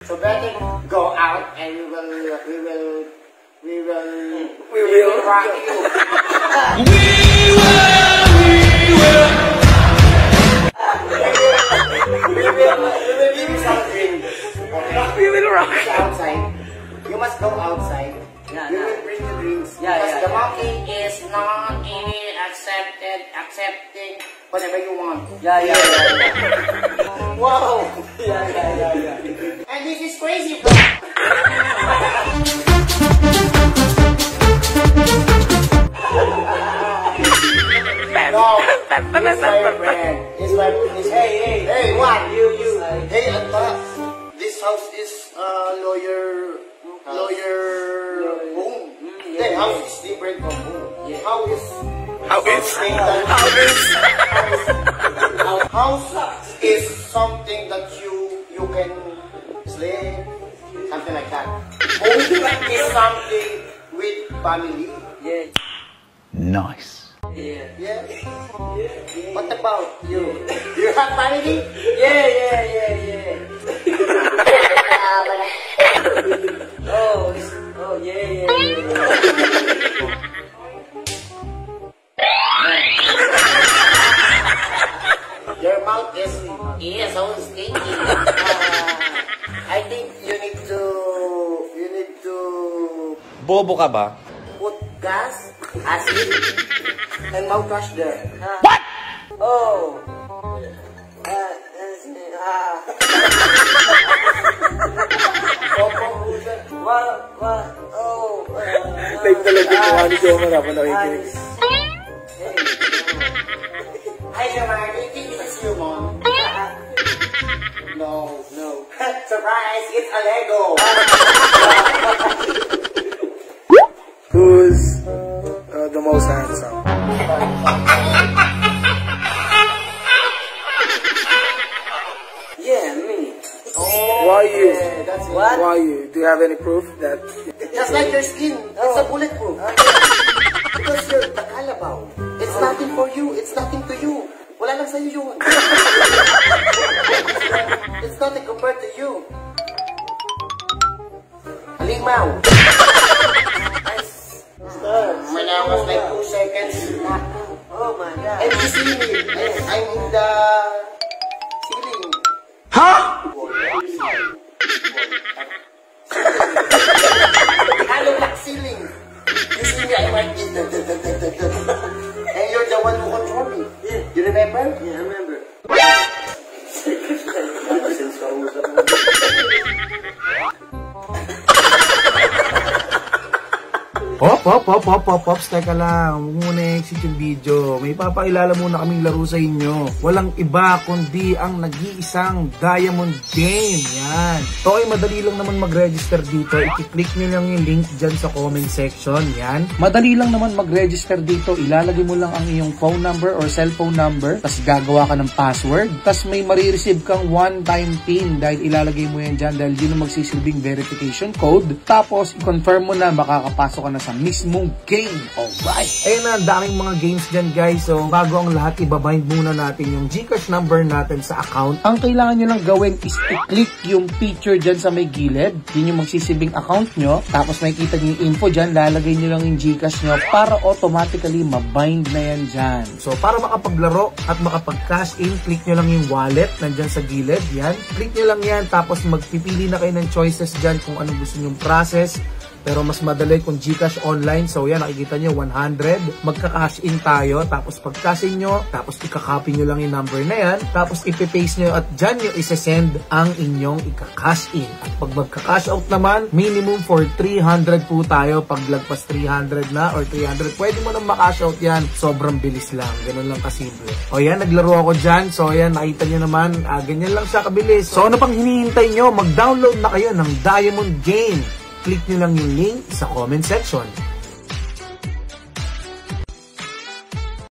So better go out and we will rock you. We will give you some drinks. Okay? We will rock. Outside. You must go outside. Yeah, we will bring the drinks. Because the monkey is not accepting whatever you want. Yeah. Wow. Yeah. And this is crazy, bro. No, it's my friend. It's my hey, what? You. Hey, this house is lawyer home. Then house is different from home. Yeah. House is something that you can sleep, something like that. Home is something with family. Yeah. Nice. Yeah. What about you? You have family? Yeah. Oh, yeah. Your mouth is so stinky. I think you need to Bobo ka ba? put gas, acid, and mouthwash there. What? Oh. What? Oh. Like talaga yung ni Jomar ako nakikinig. Hi, Jamar. Do you think this is you, Mom? No. Surprise! It's a Lego. Who's the most handsome? Yeah, me. Why you? That's What? Why you? Do you have any proof that? just like your skin. It's a bulletproof. Because you're the kalabaw. It's nothing for you. It's nothing to you. Wala lang sa'yo yun. It's nothing compared to you. Halimaw. When I was like 2 seconds. Oh my God. And you see me. I'm in the ceiling. Huh? Hollow black ceiling. You see me, I'm like this. And you're the one who control me. You remember? Yeah, I remember. Pops, teka lang. Huwag muna i-exit yung video. May papakilala muna kaming laro sa inyo. Walang iba kundi ang nag-iisang Diamond Game. Yan. So ay madali lang naman mag-register dito. I-click nyo lang yung link dyan sa comment section. Yan. Madali lang naman mag-register dito. Ilalagay mo lang ang iyong phone number or cellphone number. Tapos gagawa ka ng password. Tapos may marireceive kang one-time PIN dahil ilalagay mo yan dyan dahil yun ang magsisilbing verification code. Tapos i-confirm mo na makakapasok ka na sa mismong game. Alright. Ayun na, daming mga games dyan guys. So, bago ang lahat, ibabind muna natin yung GCash number natin sa account. Ang kailangan nyo lang gawin is i-click yung picture dyan sa may gilid. Yun yung magsisilbing account nyo. Tapos makikita nyo yung info dyan. Lalagay nyo lang yung GCash nyo para automatically mabind na yan dyan. So, para makapaglaro at makapag-cash in, click nyo lang yung wallet nandyan sa gilid. Yan. Click nyo lang yan. Tapos magpipili na kayo ng choices dyan kung anong gusto nyong process. Pero mas madali kung GCash online. So yan, nakikita nyo, 100. Magka-cash in tayo. Tapos pag-cash in nyo, tapos ika-copy nyo lang yung number na yan. Tapos ipipaste nyo at dyan nyo isa-send ang inyong ika-cash in. At pag magka-cash out naman, minimum for 300 po tayo. Pag lagpas 300 na or 300, pwede mo nang makash out yan. Sobrang bilis lang. Ganun lang kasimple. O yan, naglaro ako dyan. So yan, nakita nyo naman, ganyan lang siya kabilis. So ano pang hinihintay nyo? Mag-download na kayo ng Diamond Game. Click nyo lang yung link sa comment section.